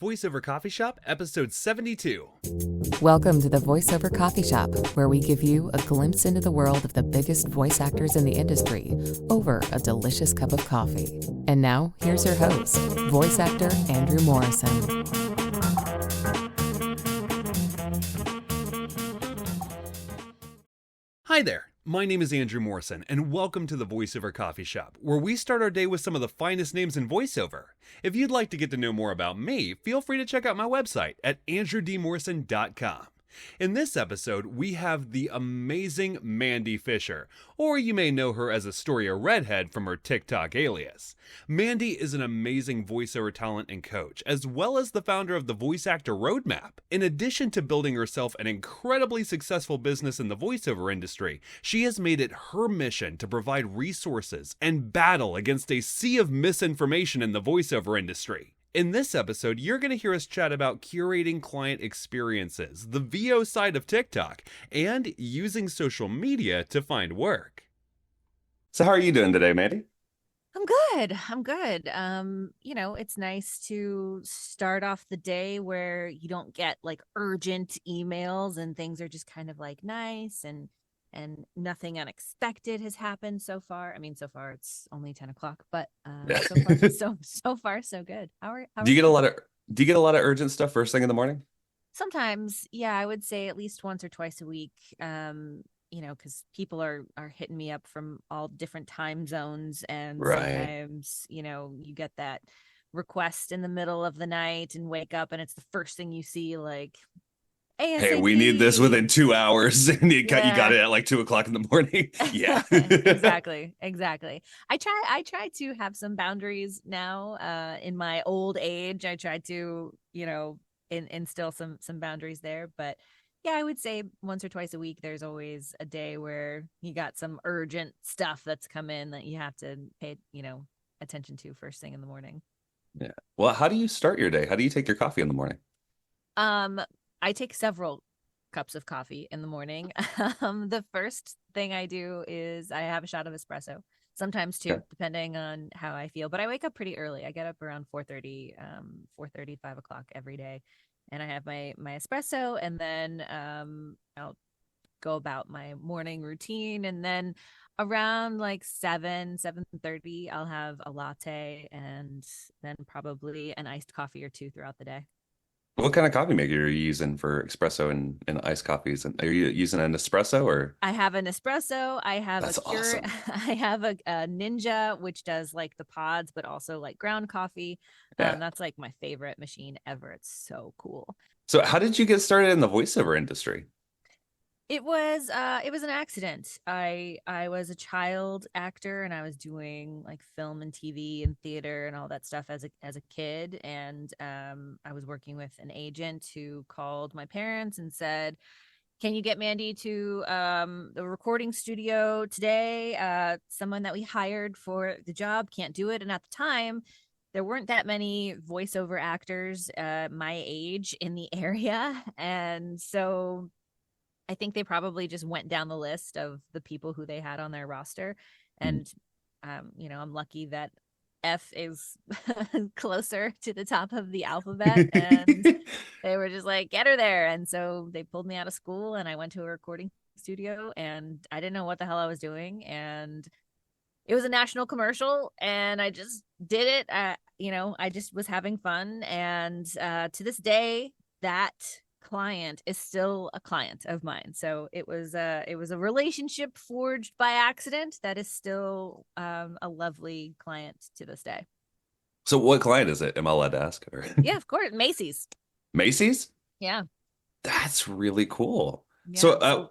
Voiceover Coffee Shop, episode 72. Welcome to the Voiceover Coffee Shop, where we give you a glimpse into the world of the biggest voice actors in the industry over a delicious cup of coffee. And now, here's your host, voice actor Andrew Morrison. Hi there, my name is Andrew Morrison, and welcome to the Voiceover Coffee Shop, where we start our day with some of the finest names in voiceover. If you'd like to get to know more about me, feel free to check out my website at andrewdmorrison.com. In this episode, we have the amazing Mandy Fisher, or you may know her as Astoria Redhead from her TikTok alias. Mandy is an amazing voiceover talent and coach, as well as the founder of the Voice Actor Roadmap. In addition to building herself an incredibly successful business in the voiceover industry, she has made it her mission to provide resources and battle against a sea of misinformation in the voiceover industry. In this episode, you're going to hear us chat about curating client experiences, the VO side of TikTok, and using social media to find work. So how are you doing today, Mandy? I'm good. It's nice to start off the day where you don't get like urgent emails and things are just kind of like nice and nothing unexpected has happened so far. I mean, so far it's only 10 o'clock, but so far so good. Do you get a lot of urgent stuff first thing in the morning? Sometimes, yeah, I would say at least once or twice a week. Because people are hitting me up from all different time zones, and sometimes, you get that request in the middle of the night and wake up and it's the first thing you see, like, ASAP. Hey, we need this within 2 hours, and you got it at like 2 o'clock in the morning. Yeah. Exactly. I try to have some boundaries now. In my old age, I try to, instill some boundaries there. But yeah, I would say once or twice a week, there's always a day where you got some urgent stuff that's come in that you have to pay, attention to first thing in the morning. Yeah. Well, how do you start your day? How do you take your coffee in the morning? I take several cups of coffee in the morning. The first thing I do is I have a shot of espresso, sometimes two, depending on how I feel. But I wake up pretty early. I get up around 4:30, 5 o'clock every day. And I have my espresso, and then I'll go about my morning routine. And then around like 7:30, I'll have a latte and then probably an iced coffee or two throughout the day. What kind of coffee maker are you using for espresso and iced coffees? And are you using an espresso or? I have an espresso. I have awesome. I have a Ninja, which does like the pods, but also like ground coffee. Yeah. That's like my favorite machine ever. It's so cool. So how did you get started in the voiceover industry? It was an accident. I was a child actor, and I was doing like film and TV and theater and all that stuff as a kid. And I was working with an agent who called my parents and said, "Can you get Mandy to the recording studio today? Someone that we hired for the job can't do it." And at the time, there weren't that many voiceover actors my age in the area, and so I think they probably just went down the list of the people who they had on their roster. And, I'm lucky that F is closer to the top of the alphabet. And they were just like, get her there. And so they pulled me out of school, and I went to a recording studio, and I didn't know what the hell I was doing. And it was a national commercial, and I just did it. I just was having fun. And to this day, that client is still a client of mine. So it was a relationship forged by accident that is still a lovely client to this day. So what client is it? Am I allowed to ask? Or? Yeah, of course. Macy's. Macy's? Yeah. That's really cool. Yeah.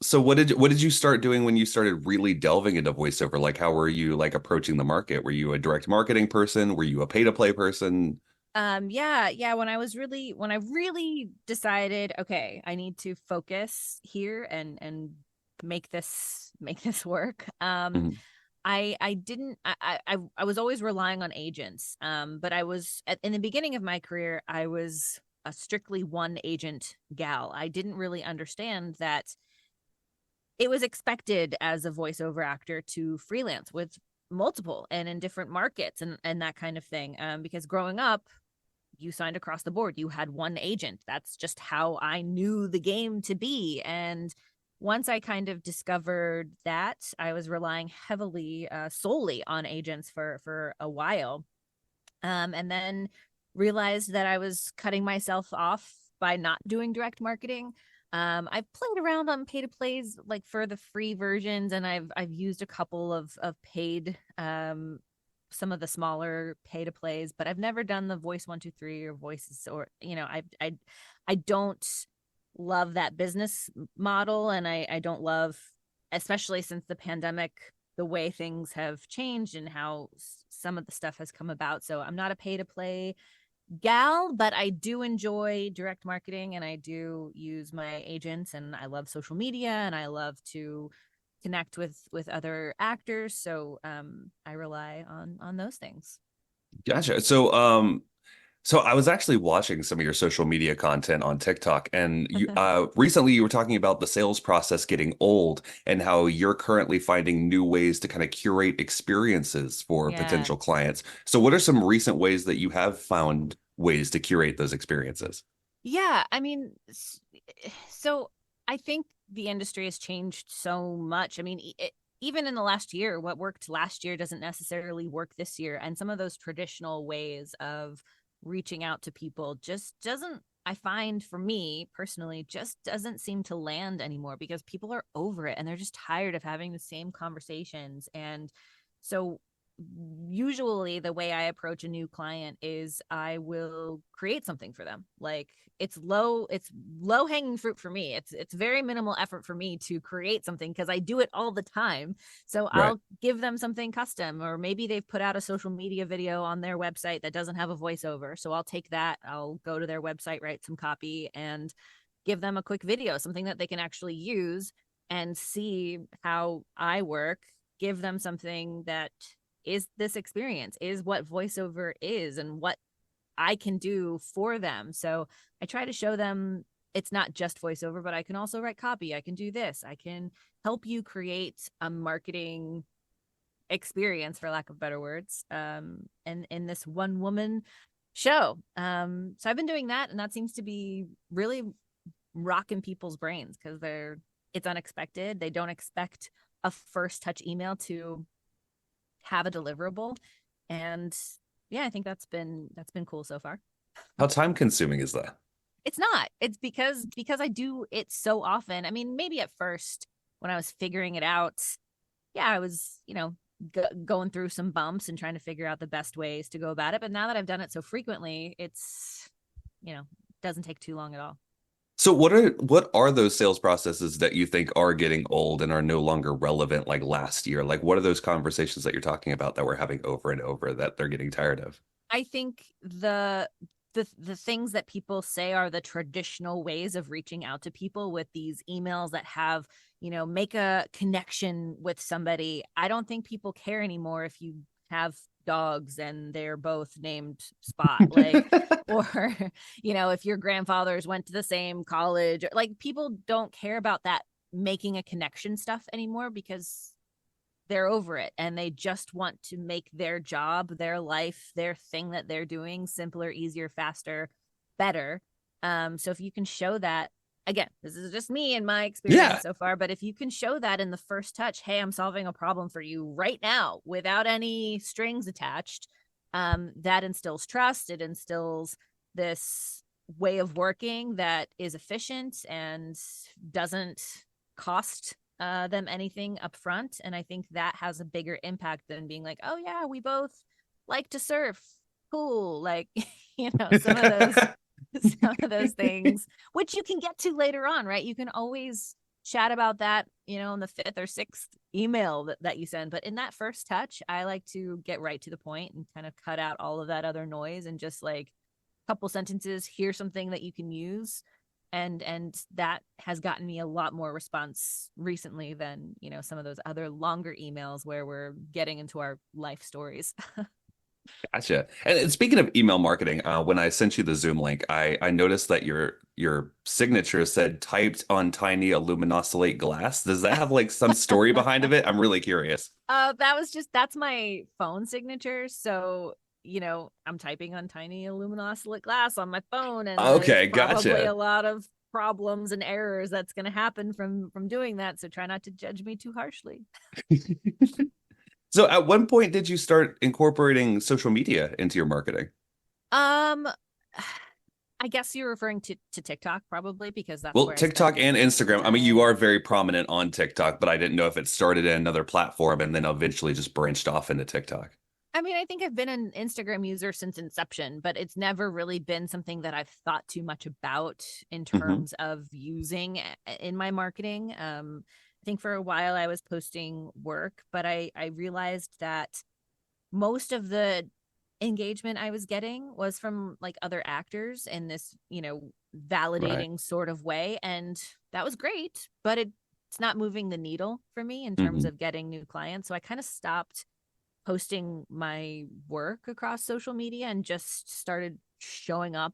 So what did you start doing when you started really delving into voiceover? Like, how were you like approaching the market? Were you a direct marketing person? Were you a pay to play person? When I really decided, okay, I need to focus here and make this work. Mhm. I was always relying on agents. But in the beginning of my career, I was a strictly one agent gal. I didn't really understand that it was expected as a voiceover actor to freelance with multiple and in different markets and that kind of thing. Because growing up, you signed across the board. You had one agent. That's just how I knew the game to be. And once I kind of discovered that, I was relying heavily solely on agents for a while, and then realized that I was cutting myself off by not doing direct marketing. I've played around on pay to plays like for the free versions, and I've used a couple of paid, some of the smaller pay to plays, but I've never done the voice 123 or voices, or I don't love that business model, and I don't love, especially since the pandemic, the way things have changed and how some of the stuff has come about. So I'm not a pay to play gal, but I do enjoy direct marketing, and I do use my agents, and I love social media, and I love to connect with other actors. So I rely on those things. Gotcha. So I was actually watching some of your social media content on TikTok, and you recently you were talking about the sales process getting old and how you're currently finding new ways to kind of curate experiences for Yeah. potential clients. So what are some recent ways that you have found ways to curate those experiences? Yeah, I mean, so I think the industry has changed so much. I mean, even in the last year, what worked last year doesn't necessarily work this year. And some of those traditional ways of reaching out to people just doesn't, I find for me personally, just doesn't seem to land anymore, because people are over it and they're just tired of having the same conversations. And so usually the way I approach a new client is I will create something for them. Like it's low hanging fruit for me. It's very minimal effort for me to create something, because I do it all the time. So Right. I'll give them something custom, or maybe they've put out a social media video on their website that doesn't have a voiceover. So I'll take that, I'll go to their website, write some copy, and give them a quick video, something that they can actually use and see how I work, give them something that is this experience, is what voiceover is, and what I can do for them. So I try to show them it's not just voiceover, but I can also write copy. I can do this. I can help you create a marketing experience, for lack of better words, and in this one woman show. So I've been doing that, and that seems to be really rocking people's brains, because it's unexpected. They don't expect a first touch email to have a deliverable. And yeah, I think that's been cool so far. How time consuming is that? It's not. It's because I do it so often. I mean, maybe at first when I was figuring it out, yeah, I was, going through some bumps and trying to figure out the best ways to go about it. But now that I've done it so frequently, it's, doesn't take too long at all. So what are those sales processes that you think are getting old and are no longer relevant like last year? Like what are those conversations that you're talking about that we're having over and over that they're getting tired of? I think the things that people say are the traditional ways of reaching out to people, with these emails that have, make a connection with somebody. I don't think people care anymore if you have dogs and they're both named Spot, like, or if your grandfathers went to the same college, like, people don't care about that making a connection stuff anymore, because they're over it and they just want to make their job, their life, their thing that they're doing simpler, easier, faster, better. So if you can show that, again, this is just me and my experience so far, but if you can show that in the first touch, hey, I'm solving a problem for you right now without any strings attached, that instills trust. It instills this way of working that is efficient and doesn't cost them anything up front. And I think that has a bigger impact than being like, oh yeah, we both like to surf, cool, like, some of those things, which you can get to later on, right? You can always chat about that, in the fifth or sixth email that you send. But in that first touch, I like to get right to the point and kind of cut out all of that other noise, and just like a couple sentences, here's something that you can use. And that has gotten me a lot more response recently than, some of those other longer emails where we're getting into our life stories. Gotcha. And speaking of email marketing, when I sent you the Zoom link, I noticed that your signature said typed on tiny aluminosylate glass. Does that have like some story behind of it? I'm really curious. That's my phone signature. So I'm typing on tiny aluminoscillate glass on my phone, and there's Okay, probably gotcha. a lot of problems and errors that's going to happen from doing that. So try not to judge me too harshly. So at one point did you start incorporating social media into your marketing? Um, I guess you're referring to TikTok probably because that's Well, where I spent TikTok and my Instagram. I mean, you time. are very prominent on TikTok, but I didn't know if it started in another platform and then eventually just branched off into TikTok. I mean, I think I've been an Instagram user since inception, but it's never really been something that I've thought too much about in Hmm. terms of using in my marketing. I think for a while I was posting work, but I realized that most of the engagement I was getting was from like other actors in this, Right. validating sort of way. And that was great, but it's not moving the needle for me in terms Hmm. of getting new clients. So I kind of stopped posting my work across social media and just started showing up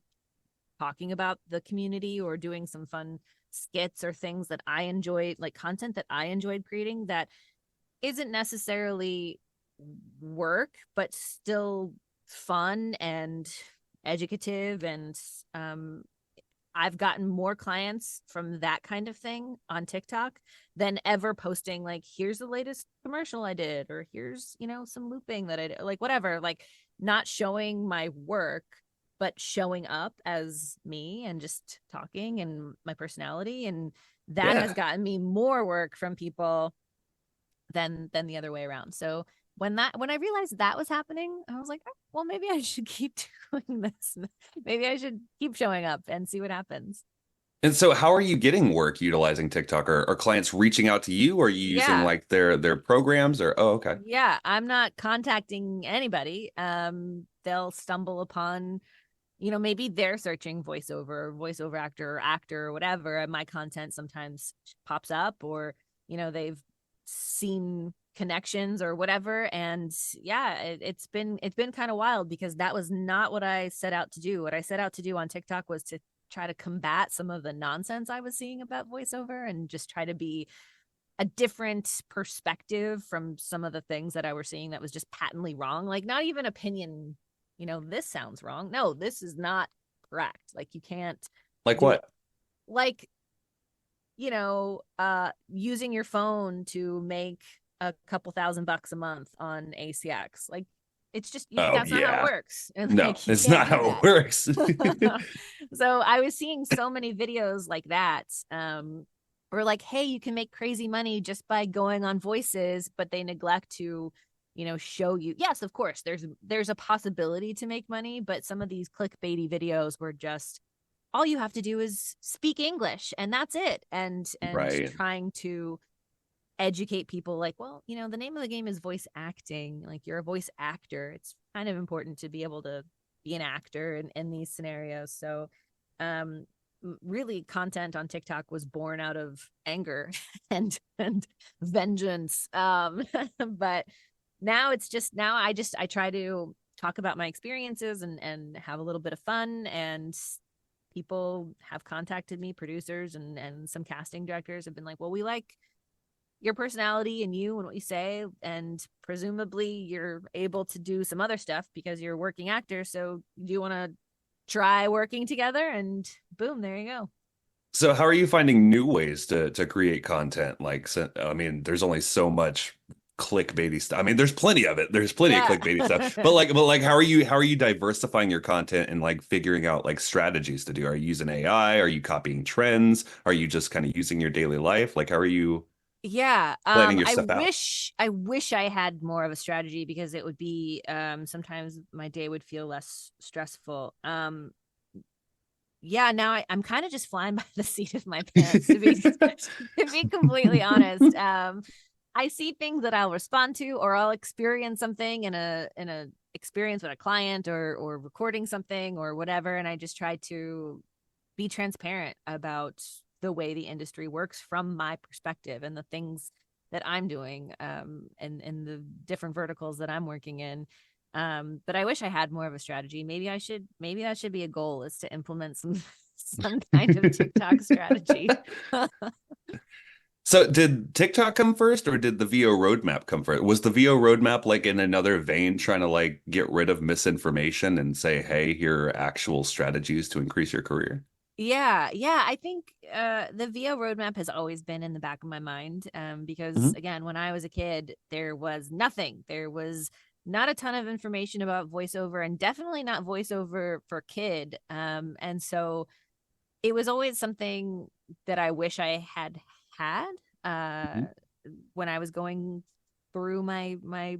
talking about the community or doing some fun skits or things that I enjoyed, like content that I enjoyed creating that isn't necessarily work, but still fun and educative. And I've gotten more clients from that kind of thing on TikTok than ever posting like, here's the latest commercial I did, or here's, some looping that I did, like whatever, like not showing my work, but showing up as me and just talking and my personality. And that has Yeah. gotten me more work from people than the other way around. So when I realized that was happening, I was like, oh, well, maybe I should keep doing this. Maybe I should keep showing up and see what happens. And so how are you getting work utilizing TikTok? Are clients reaching out to you? Or are you using Yeah. like their programs or oh, okay. Yeah, I'm not contacting anybody. They'll stumble upon, maybe they're searching voiceover actor or whatever, and my content sometimes pops up, or they've seen connections or whatever. And yeah, it's been kind of wild because that was not what I set out to do. What I set out to do on TikTok was to try to combat some of the nonsense I was seeing about voiceover and just try to be a different perspective from some of the things that I were seeing that was just patently wrong. Like not even opinion, this sounds wrong. No, this is not correct. Like you can't Like do it. what? Like, using your phone to make a couple $1,000 a month on ACX. Like it's just Oh that's not how it yeah. works. And No, like you it's can't not do how it that. works. So I was seeing so many videos like that. Or like, hey, you can make crazy money just by going on voices, but they neglect to, show you. Yes, of course, there's a possibility to make money, but some of these clickbaity videos were just all you have to do is speak English and that's it. And Right. trying to educate people like, well, the name of the game is voice acting. Like you're a voice actor. It's kind of important to be able to be an actor in these scenarios. So really content on TikTok was born out of anger and vengeance. But now it's just I try to talk about my experiences and have a little bit of fun. And people have contacted me, producers and some casting directors have been like, well, we like your personality and you and what you say, and presumably you're able to do some other stuff because you're a working actor, so do you want to try working together? And boom, there you go. So how are you finding new ways to create content? Like, I mean, there's only so much clickbaity stuff. I mean, there's plenty of it. There's plenty of Yeah. clickbaity stuff. But like, how are you diversifying your content and like figuring out like strategies to do? Are you using AI? Are you copying trends? Are you just kind of using your daily life? Like, how are you Yeah. planning your I stuff out? wish I wish I had more of a strategy because it would be sometimes my day would feel less stressful. Yeah, now I'm kind of just flying by the seat of my pants to be completely honest. I see things that I'll respond to, or I'll experience something in a experience with a client or recording something or whatever, and I just try to be transparent about the way the industry works from my perspective and the things that I'm doing, and the different verticals that I'm working in. But I wish I had more of a strategy. Maybe that should be a goal, is to implement some some kind of TikTok strategy. So did TikTok come first or did the VO roadmap come first? Was the VO roadmap like in another vein trying to like get rid of misinformation and say, hey, here are actual strategies to increase your career? Yeah, I think the VO roadmap has always been in the back of my mind, because Hmm. again, when I was a kid, there was nothing. There was not a ton of information about voiceover, and definitely not voiceover for kid. And so it was always something that I wish I had uh, when I was going through my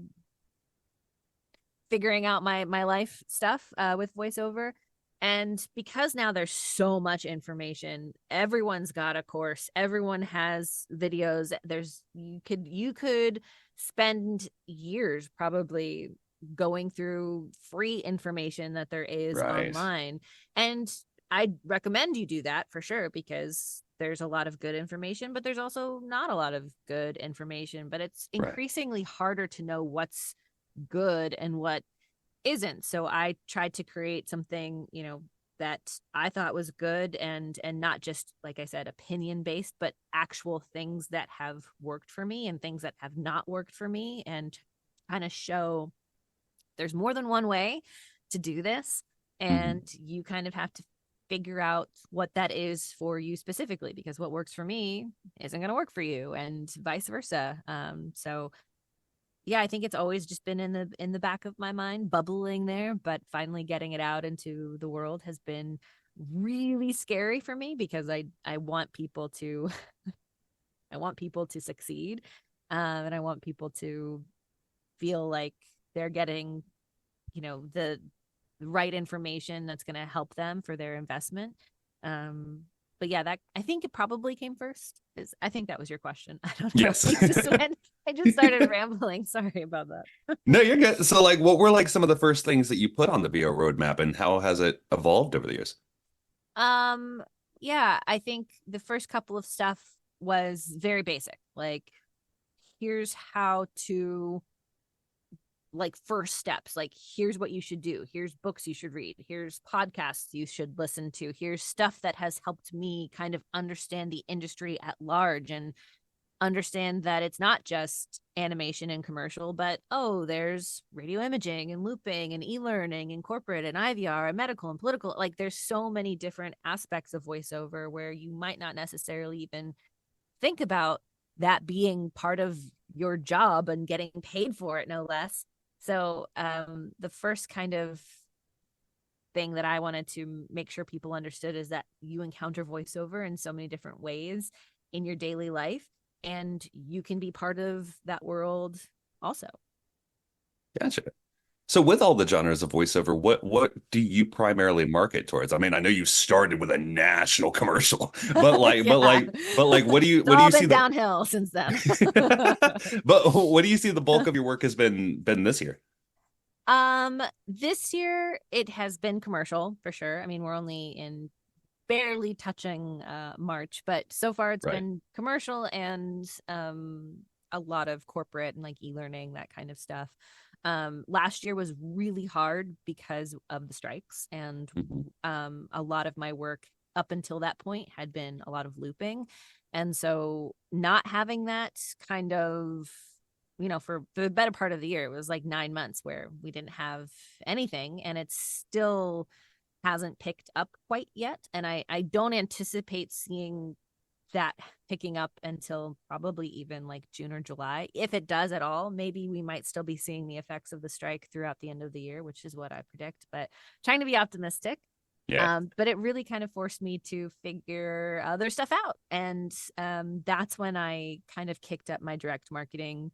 figuring out my life stuff with voiceover. And because now there's so much information, everyone's got a course, everyone has videos. There's you could spend years probably going through free information that there is Right. online. And I recommend you do that for sure, because there's a lot of good information, but there's also not a lot of good information. But it's Right. increasingly harder to know what's good and what isn't. So I tried to create something, that I thought was good, and not just, like I said, opinion based, but actual things that have worked for me and things that have not worked for me, and kind of show there's more than one way to do this, Mhm. and you kind of have to figure out what that is for you specifically, because what works for me isn't going to work for you, and vice versa. So yeah, I think it's always just been in the back of my mind, bubbling there, but finally getting it out into the world has been really scary for me, because I want people to I want people to succeed, and I want people to feel like they're getting, the right information that's going to help them for their investment. Um, but yeah, that I think it probably came first. Is I think that was your question. I don't know. Yes. I just started rambling. Sorry about that. No, you're good. So like what were like some of the first things that you put on the VO roadmap and how has it evolved over the years? Um, yeah, I think the first couple of stuff was very basic. Like, here's how to, like, first steps. Like, here's what you should do. Here's books you should read. Here's podcasts you should listen to. Here's stuff that has helped me kind of understand the industry at large, and understand that it's not just animation and commercial, but there's radio imaging and looping and e-learning and corporate and IVR and medical and political. Like, there's so many different aspects of voiceover where you might not necessarily even think about that being part of your job and getting paid for it, no less. So the first kind of thing that I wanted to make sure people understood is that you encounter voiceover in so many different ways in your daily life, and you can be part of that world also. Gotcha. So with all the genres of voiceover, what do you primarily market towards? I mean, I know you started with a national commercial, but like, but Yeah. like, but like, It's what do all you see been the downhill since then. but what do you see the bulk of your work has been this year? This year it has been commercial for sure. I mean, we're only in barely touching March, but so far it's Right. been commercial, and a lot of corporate and like e-learning, that kind of stuff. Last year was really hard because of the strikes, and Mhm. a lot of my work up until that point had been a lot of looping. And so not having that kind of, for the better part of the year, it was like 9 months where we didn't have anything, and it's still hasn't picked up quite yet. And I don't anticipate seeing that picking up until probably even like June or July. If it does at all, maybe we might still be seeing the effects of the strike throughout the end of the year, which is what I predict, but trying to be optimistic. Yeah. But it really kind of forced me to figure other stuff out. And that's when I kind of kicked up my direct marketing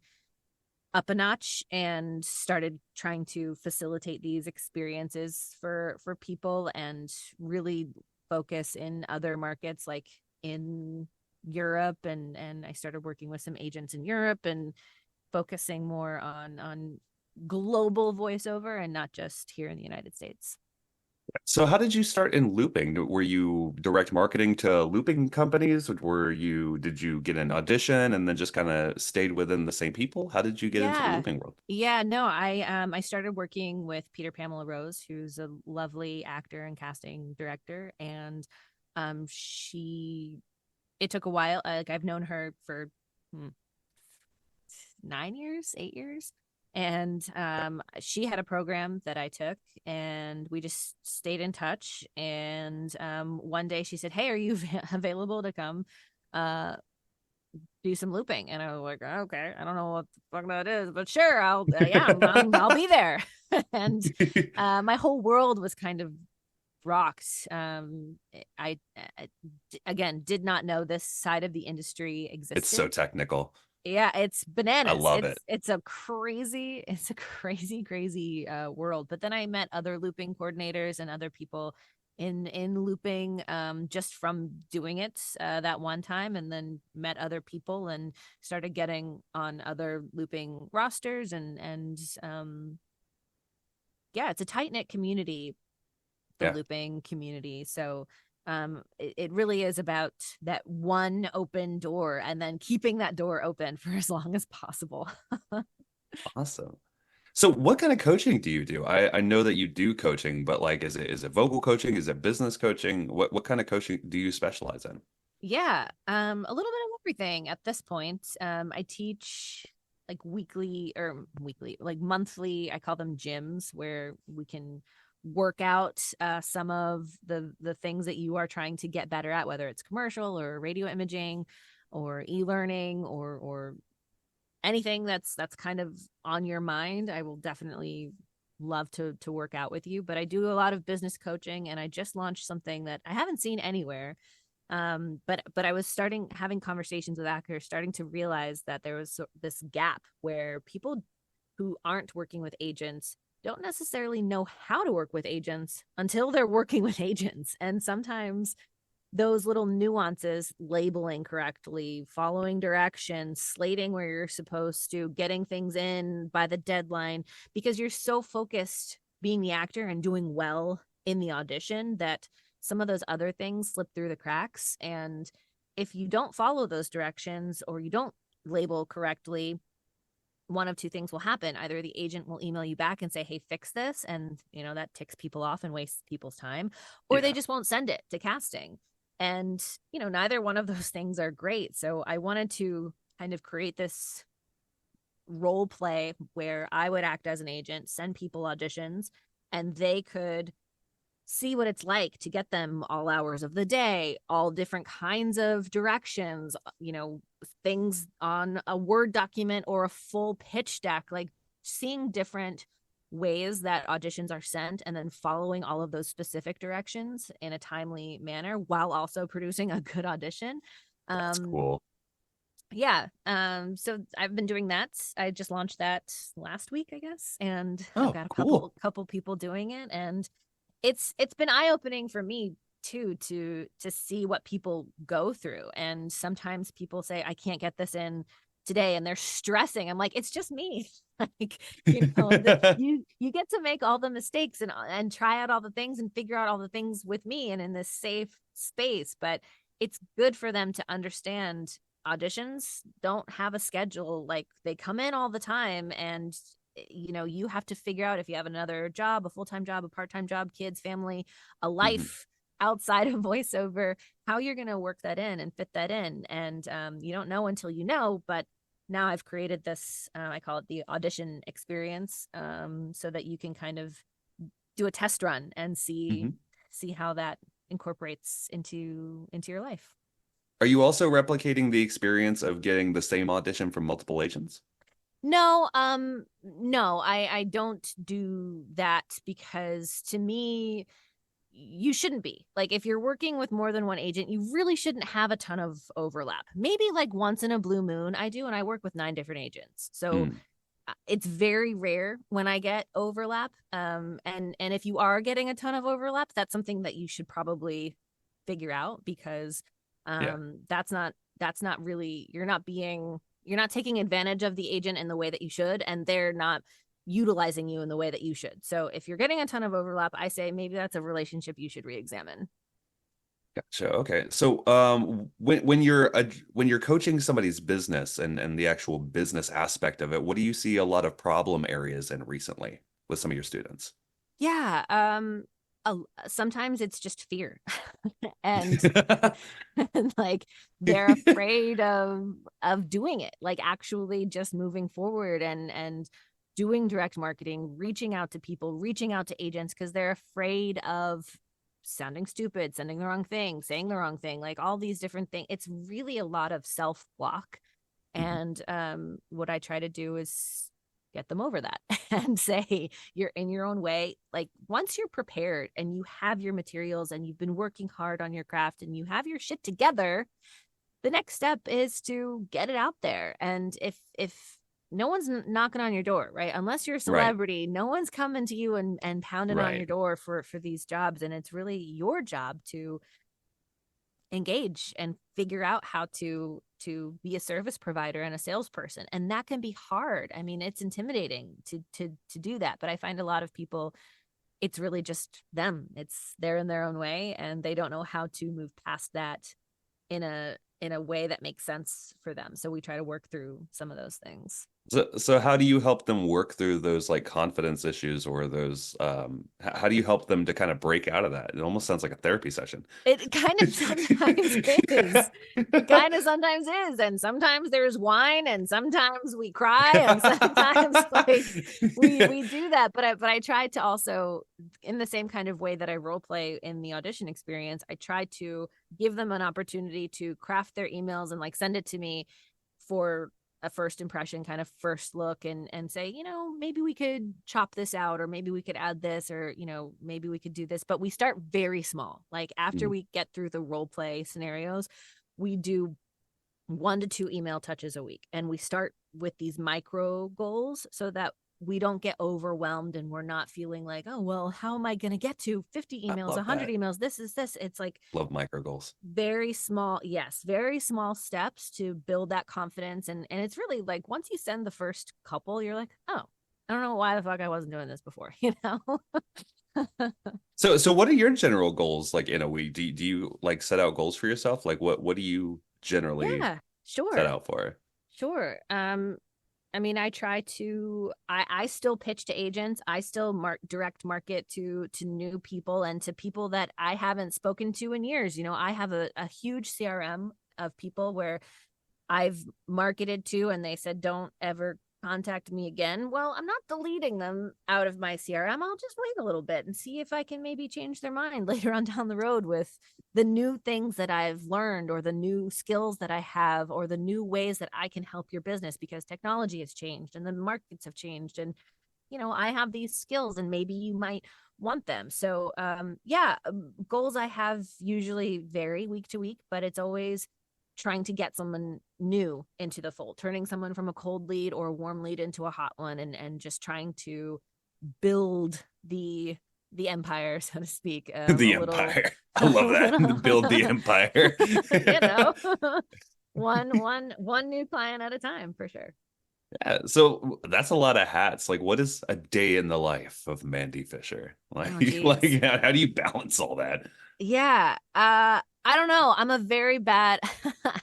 up a notch and started trying to facilitate these experiences for people, and really focus in other markets, like in Europe. And I started working with some agents in Europe, and focusing more on global voiceover and not just here in the United States. So how did you start in looping? Were you direct marketing to looping companies? Did you get an audition and then just kind of stayed within the same people? How did you get into the Yeah. looping world? Yeah, no, I started working with Peter Pamela Rose, who's a lovely actor and casting director, and she it took a while. Like I've known her for 9 years, 8 years. And she had a program that I took, and we just stayed in touch. And one day she said, "Hey, are you available to come do some looping?" And I was like, "Okay, I don't know what the fuck that is, but sure, I'll be there." And my whole world was kind of rocked. I again did not know this side of the industry It's so existed. technical. Yeah, it's I bananas. love it. It's a crazy world. But then I met other looping coordinators and other people in looping, just from doing it that one time, and then met other people and started getting on other looping rosters, and yeah, it's a tight-knit community, the Yeah. looping community. So it really is about that one open door, and then keeping that door open for as long as possible. Awesome. So what kind of coaching do you do? I know that you do coaching, but like is it vocal coaching? Is it business coaching? What kind of coaching do you specialize in? Yeah, a little bit of everything at this point. I teach like weekly, like monthly, I call them gyms, where we can work out some of the things that you are trying to get better at, whether it's commercial or radio imaging or e-learning, or anything that's kind of on your mind. I will definitely love to work out with you. But I do a lot of business coaching, and I just launched something that I haven't seen anywhere. But I was starting having conversations with actors, starting to realize that there was this gap where people who aren't working with agents don't necessarily know how to work with agents until they're working with agents. And sometimes those little nuances, labeling correctly, following directions, slating where you're supposed to, getting things in by the deadline, because you're so focused being the actor and doing well in the audition, that some of those other things slip through the cracks. And if you don't follow those directions, or you don't label correctly, one of two things will happen. Either the agent will email you back and say, "Hey, fix this," and that ticks people off and wastes people's time, or they Yeah. just won't send it to casting. And neither one of those things are great. So I wanted to kind of create this role play where I would act as an agent, send people auditions, and they could see what it's like to get them all hours of the day, all different kinds of directions, things on a Word document or a full pitch deck, like seeing different ways that auditions are sent, and then following all of those specific directions in a timely manner while also producing a good audition. That's cool. Yeah. So I've been doing that. I just launched that last week, I guess, and I've Oh, got a cool. couple people doing it, and it's been eye-opening for me too, to see what people go through. And sometimes people say, "I can't get this in today," and they're stressing. I'm like, "It's just me." Like, you get to make all the mistakes, and try out all the things and figure out all the things with me and in this safe space. But it's good for them to understand auditions don't have a schedule. Like, they come in all the time, and you have to figure out, if you have another job, a full-time job, a part-time job, kids, family, a Mhm. life outside of voiceover, how you're going to work that in and fit that in. And you don't know until you know. But now I've created this, I call it the audition experience, so that you can kind of do a test run and see Mhm. how that incorporates into your life. Are you also replicating the experience of getting the same audition from multiple agents? No, I don't do that, because to me, you shouldn't be. Like, if you're working with more than one agent, you really shouldn't have a ton of overlap. Maybe like once in a blue moon I do, and I work with 9 different agents. So Mm, it's very rare when I get overlap. And if you are getting a ton of overlap, that's something that you should probably figure out, because yeah. that's not really, you're not taking advantage of the agent in the way that you should, and they're not utilizing you in the way that you should. So if you're getting a ton of overlap, I say maybe that's a relationship you should re-examine. Gotcha. Okay. So, when you're coaching somebody's business and the actual business aspect of it, what do you see a lot of problem areas in recently with some of your students? Yeah. sometimes it's just fear. and and like they're afraid of doing it, like actually just moving forward and doing direct marketing, reaching out to people, reaching out to agents, because they're afraid of sounding stupid, sending the wrong thing, saying the wrong thing, like all these different things. It's really a lot of self-block. And what I try to do is get them over that and say, you're in your own way. Like once you're prepared and you have your materials and you've been working hard on your craft and you have your shit together, the next step is to get it out there. And if no one's knocking on your door, right? Unless you're a Right. celebrity, no one's coming to you and pounding on Right. your door for these jobs. And it's really your job to engage and figure out how to be a service provider and a salesperson. And that can be hard. I mean, it's intimidating to do that. But I find a lot of people, it's really just them. They're in their own way and they don't know how to move past that in a way that makes sense for them. So we try to work through some of those things. So how do you help them work through those like confidence issues or those how do you help them to kind of break out of that? It almost sounds like a therapy session. It kind of sometimes is. It kind of sometimes is. And sometimes there's wine and sometimes we cry and sometimes like we do that. But I try to also, in the same kind of way that I role play in the audition experience, I try to give them an opportunity to craft their emails and like send it to me for a first impression, kind of first look, and say, maybe we could chop this out, or maybe we could add this, or, maybe we could do this. But we start very small. Like after we get through the role play scenarios, we do 1 to 2 email touches a week. And we start with these micro goals so that we don't get overwhelmed and we're not feeling like, oh, well, how am I going to get to 50 emails, 100 emails? This is this. It's like Love micro goals. Very small. Yes. Very small steps to build that confidence. And it's really like once you send the first couple, you're like, oh, I don't know why the fuck I wasn't doing this before, So what are your general goals like in a week? Do you like set out goals for yourself? Like what do you generally set out for? Sure. I mean, I try to, I still pitch to agents. I still direct market to new people and to people that I haven't spoken to in years. I have a huge CRM of people where I've marketed to and they said, don't ever contact me again. Well, I'm not deleting them out of my CRM. I'll just wait a little bit and see if I can maybe change their mind later on down the road with the new things that I've learned or the new skills that I have or the new ways that I can help your business, because technology has changed and the markets have changed. And, I have these skills and maybe you might want them. So, goals I have usually vary week to week, but it's always trying to get someone new into the fold, turning someone from a cold lead or a warm lead into a hot one, and just trying to build the empire, so to speak. The empire. I love that. Build the empire. one new client at a time, for sure. Yeah, so that's a lot of hats. Like, what is a day in the life of Mandy Fisher? Like, how do you balance all that? Yeah. I don't know. I'm a very bad,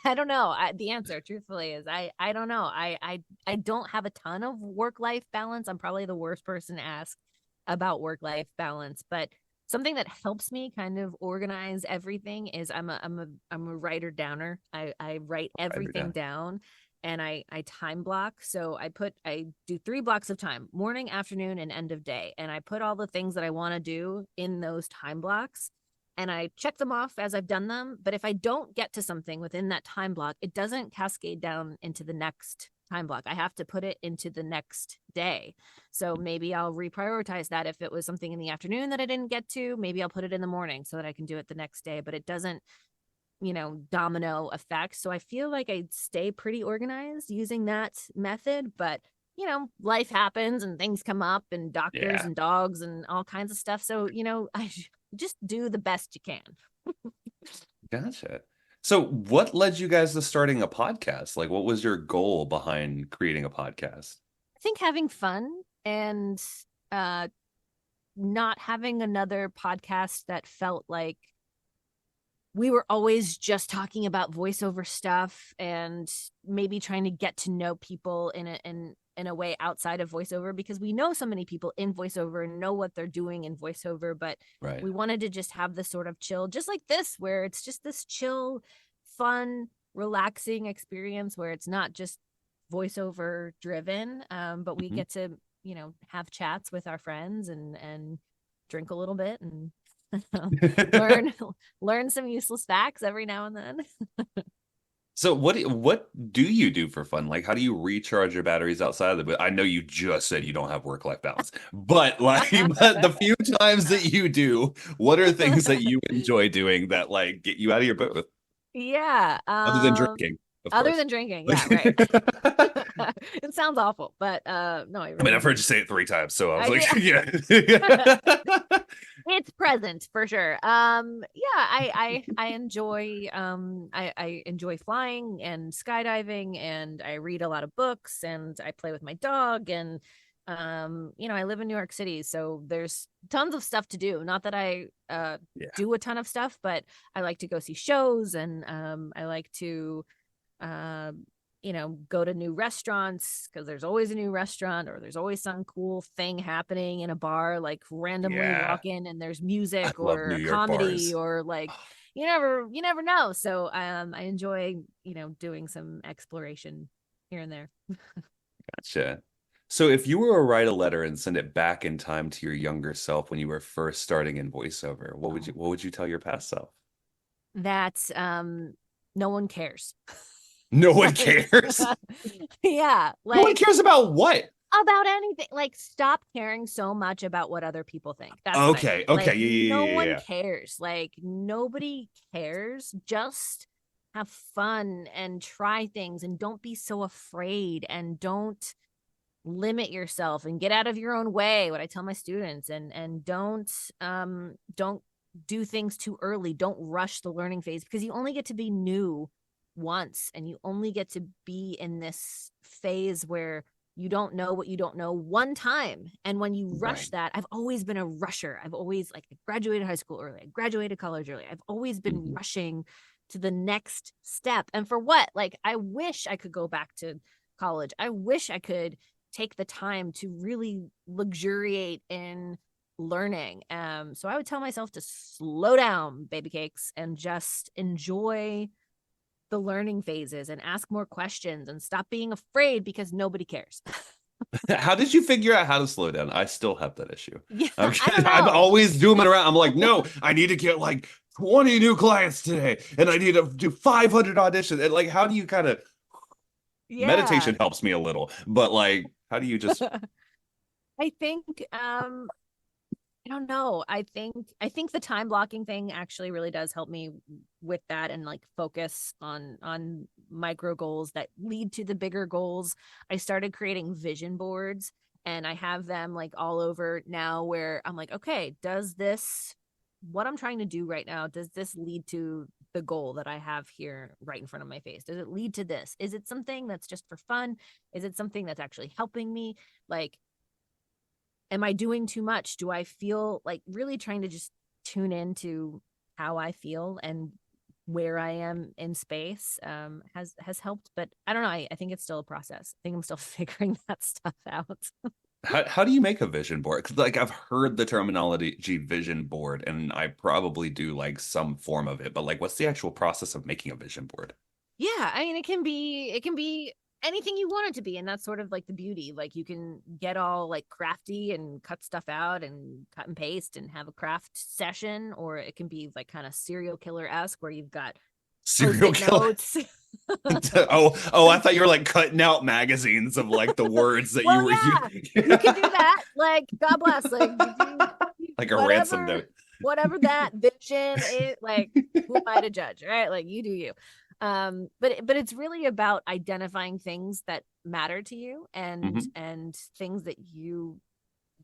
I don't know. The answer truthfully is I don't know. I don't have a ton of work-life balance. I'm probably the worst person to ask about work-life balance, but something that helps me kind of organize everything is I'm a writer downer. I write everything down and I time block. So I do 3 blocks of time: morning, afternoon, and end of day. And I put all the things that I want to do in those time blocks. And I check them off as I've done them. But if I don't get to something within that time block, it doesn't cascade down into the next time block. I have to put it into the next day. So maybe I'll reprioritize that. If it was something in the afternoon that I didn't get to, maybe I'll put it in the morning so that I can do it the next day. But it doesn't, domino effect. So I feel like I stay pretty organized using that method. But life happens and things come up and doctors and dogs and all kinds of stuff. So, I just do the best you can. Gotcha. So what led you guys to starting a podcast? Like, what was your goal behind creating a podcast? I think having fun and not having another podcast that felt like we were always just talking about voiceover stuff and maybe trying to get to know people in in a way outside of voiceover, because we know so many people in voiceover and know what they're doing in voiceover, but Right. we wanted to just have this sort of chill, just like this, where it's just this chill, fun, relaxing experience where it's not just voiceover driven, but we Mhm. get to, have chats with our friends and drink a little bit and learn some useless facts every now and then. So what do you do for fun? Like, how do you recharge your batteries outside of the booth? I know you just said you don't have work-life balance, but like, but the few times that you do, what are things that you enjoy doing that like get you out of your booth, Yeah. other than drinking, of Other course? than drinking, Like, yeah, right. It sounds awful, but no, it I mean, really I've heard you doesn't. say it 3 times, so I was I like, do. yeah. It's present for sure. Yeah, I enjoy I enjoy flying and skydiving, and I read a lot of books, and I play with my dog, and I live in New York City, so there's tons of stuff to do. Not that I Yeah. do a ton of stuff, but I like to go see shows, and I like to uh, go to new restaurants, because there's always a new restaurant, or there's always some cool thing happening in a bar, like randomly Yeah. walk in and there's I music love or New a York comedy, bars. or like you never know. So I enjoy, doing some exploration here and there. Gotcha. So if you were to write a letter and send it back in time to your younger self when you were first starting in voiceover, Oh. what would you tell your past self? That no one cares. No one Like, cares. yeah, No one like cares about what? about anything. Like, stop caring so much about what other people think. That's what I mean. Okay. Okay. Like, Yeah. no Yeah. Yeah. one Yeah. cares. Like, nobody cares. Just have fun and try things, and don't be so afraid, and don't limit yourself, and get out of your own way, what I tell my students, and don't do things too early. Don't rush the learning phase, because you only get to be new once, and you only get to be in this phase where you don't know what you don't know one time. And when you rush Right. that, I've always been a rusher. I've always, like, I graduated high school early, I graduated college early. I've always been Mhm. rushing to the next step. And for what? Like, I wish I could go back to college. I wish I could take the time to really luxuriate in learning. So I would tell myself to slow down, baby cakes, and just enjoy the learning phases, and ask more questions, and stop being afraid, because nobody cares. How did you figure out how to slow down? I still have that issue. Yeah, I don't I'm know. always doing it around. I'm like, no, I need to get like 20 new clients today, and I need to do 500 auditions. And like, how do you kind of Yeah. meditation helps me a little, but like, how do you just I think I don't know. I think the time blocking thing actually really does help me with that, and like focus on micro goals that lead to the bigger goals. I started creating vision boards, and I have them like all over now, where I'm like, okay, does this, what I'm trying to do right now, does this lead to the goal that I have here right in front of my face? Does it lead to this? Is it something that's just for fun? Is it something that's actually helping me? Like, am I doing too much? Do I feel like, really trying to just tune into how I feel and where I am in space, has helped. But I don't know. I think it's still a process. I think I'm still figuring that stuff out. how do you make a vision board? 'Cause like I've heard the terminology vision board, and I probably do like some form of it, but like what's the actual process of making a vision board? Yeah, I mean, it can be anything you want it to be, and that's sort of like the beauty. Like, you can get all like crafty and cut stuff out and cut and paste and have a craft session, or it can be like kind of serial killer-esque, where you've got Serial post-it killer. notes. Oh, I thought you were like cutting out magazines of like the words that you Well, were yeah, you could do that. Like, God bless. Like, you do like a ransom whatever, note. whatever that vision is. Like, who am I to judge, right? Like, you do you. But it's really about identifying things that matter to you, and Mhm. things that you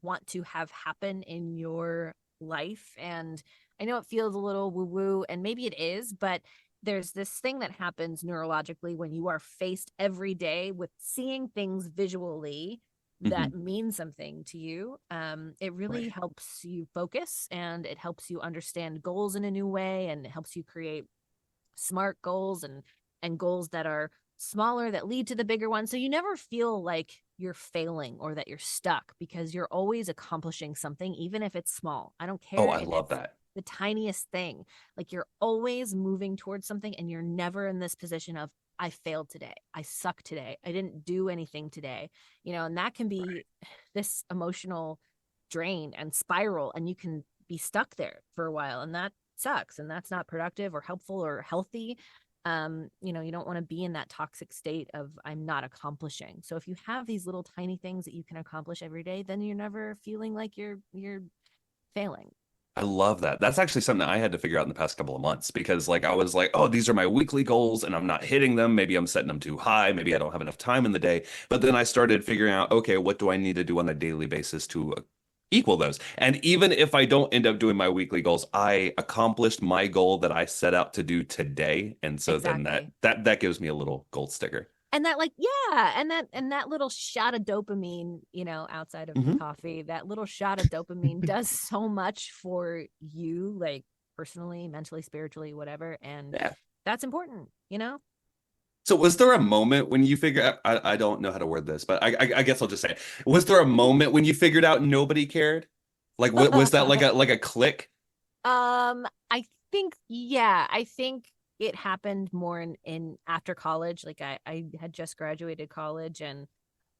want to have happen in your life. And I know it feels a little woo woo, and maybe it is, but there's this thing that happens neurologically when you are faced every day with seeing things visually that Mhm. mean something to you. It really Right. helps you focus, and it helps you understand goals in a new way, and it helps you create smart goals, and goals that are smaller that lead to the bigger one. So you never feel like you're failing or that you're stuck because you're always accomplishing something, even if it's small. I don't Oh, care I if love it's that. the tiniest thing. Like you're always moving towards something and you're never in this position of, I failed today. I suck today. I didn't do anything today. And that can be this emotional drain and spiral, and you can be stuck there for a while, and that sucks, and that's not productive or helpful or healthy. You don't want to be in that toxic state of I'm not accomplishing. So if you have these little tiny things that you can accomplish every day, then you're never feeling like you're failing. I love that. That's actually something I had to figure out in the past couple of months because like I was like, oh, these are my weekly goals and I'm not hitting them. Maybe I'm setting them too high. Maybe I don't have enough time in the day. But then I started figuring out, okay, what do I need to do on a daily basis to equal those? And even if I don't end up doing my weekly goals, I accomplished my goal that I set out to do today. And so then that Exactly. that gives me a little gold sticker. And that, like, yeah, and that little shot of dopamine, outside of the Mhm. coffee, that little shot of dopamine does so much for you, like personally, mentally, spiritually, whatever. And Yeah. that's important. So was there a moment when you figure out, I don't know how to word this, but I guess I'll just say it. Was there a moment when you figured out nobody cared? Like was that like a click? I think, yeah, I think it happened more in after college. Like I had just graduated college, and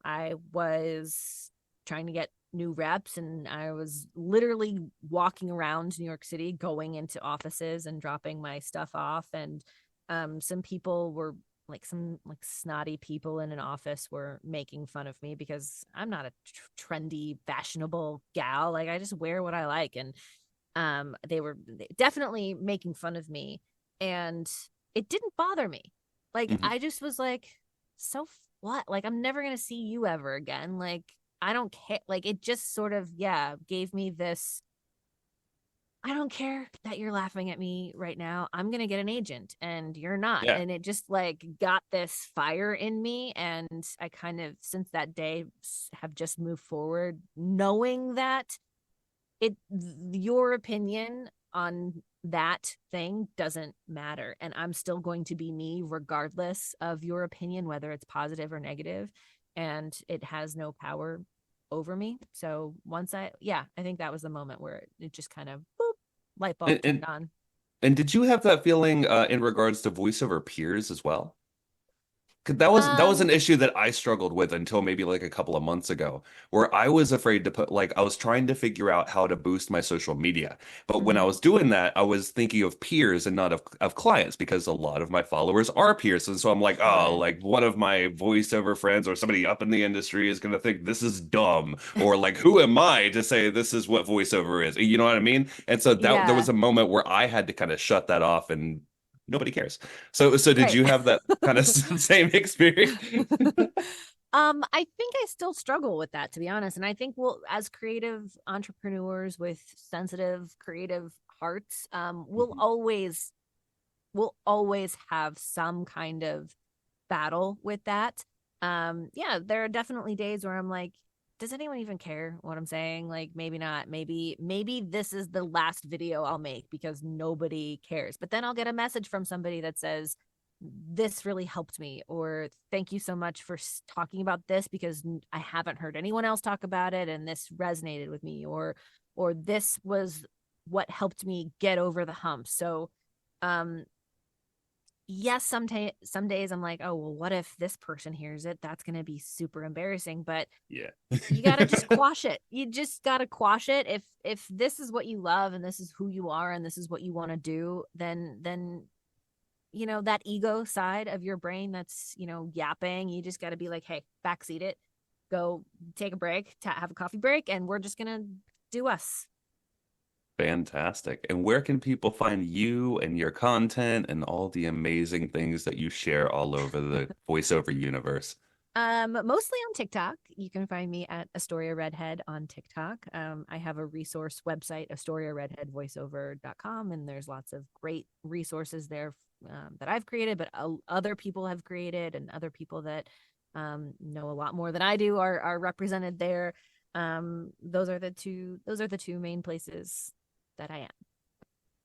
I was trying to get new reps, and I was literally walking around New York City, going into offices and dropping my stuff off. And some people were like, some like snotty people in an office were making fun of me because I'm not a trendy, fashionable gal. Like I just wear what I like. And they were definitely making fun of me, and it didn't bother me. Like Mhm. I just was like, so what? Like I'm never gonna see you ever again. Like I don't care. Like it just sort of, yeah, gave me this, I don't care that you're laughing at me right now. I'm going to get an agent and you're not. Yeah. And it just like got this fire in me. And I kind of, since that day, have just moved forward knowing that your opinion on that thing doesn't matter. And I'm still going to be me regardless of your opinion, whether it's positive or negative, and it has no power over me. So I think that was the moment where it just kind of boop, light bulb And, turned and on. and did you have that feeling in regards to voiceover peers as well? 'Cause that was an Um, issue that I struggled with until maybe like a couple of months ago, where I was afraid to put like I was trying to figure out how to boost my social media. But when I mhm. was doing that, I was thinking of peers and not of clients because a lot of my followers are peers. And so I'm like, oh, Sure. like one of my voiceover friends or somebody up in the industry is gonna think this is dumb. Or like, who am I to say this is what voiceover is? You know what I mean? And so that there Yeah, was a moment where I had to kind of shut that off and nobody cares. So did right. you have that kind of same experience? I think I still struggle with that, to be honest. And I think, well, as creative entrepreneurs with sensitive, creative hearts, Mhm. we'll always have some kind of battle with that. Yeah, there are definitely days where I'm like, does anyone even care what I'm saying? Like maybe not. Maybe this is the last video I'll make because nobody cares. But then I'll get a message from somebody that says, this really helped me, or thank you so much for talking about this because I haven't heard anyone else talk about it and this resonated with me, or this was what helped me get over the hump. So um yes, some days I'm like, oh well, what if this person hears it? That's going to be super embarrassing. But Yeah. you got to just quash it. You just got to quash it. If this is what you love and this is who you are and this is what you want to do, then that ego side of your brain that's yapping, you just got to be like, hey, backseat it, go take a break, have a coffee break, and we're just gonna do us. Fantastic. And where can people find you and your content and all the amazing things that you share all over the voiceover universe? Mostly on TikTok. You can find me at Astoria Redhead on TikTok. I have a resource website, AstoriaRedheadVoiceover.com, and there's lots of great resources there that I've created, but other people have created, and other people that know a lot more than I do are represented there. Those are the two main places that I am.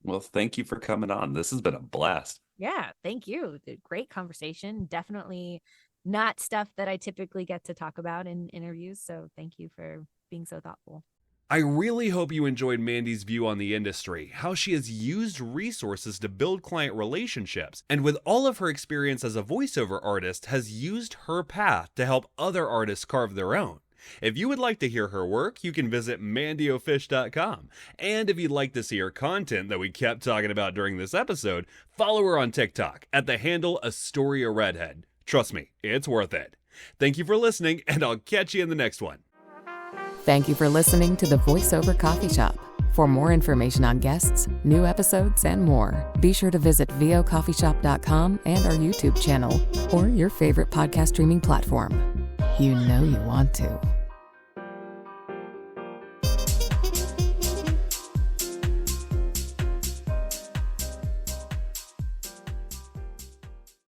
Well, thank you for coming on. This has been a blast. Yeah, thank you. Great conversation. Definitely not stuff that I typically get to talk about in interviews. So thank you for being so thoughtful. I really hope you enjoyed Mandy's view on the industry, how she has used resources to build client relationships, and with all of her experience as a voiceover artist, has used her path to help other artists carve their own. If you would like to hear her work, you can visit mandyofish.com. And if you'd like to see her content that we kept talking about during this episode, follow her on TikTok at the handle Astoria Redhead. Trust me, it's worth it. Thank you for listening, and I'll catch you in the next one. Thank you for listening to the VoiceOver Coffee Shop. For more information on guests, new episodes, and more, be sure to visit vocoffeeshop.com and our YouTube channel or your favorite podcast streaming platform. You know you want to.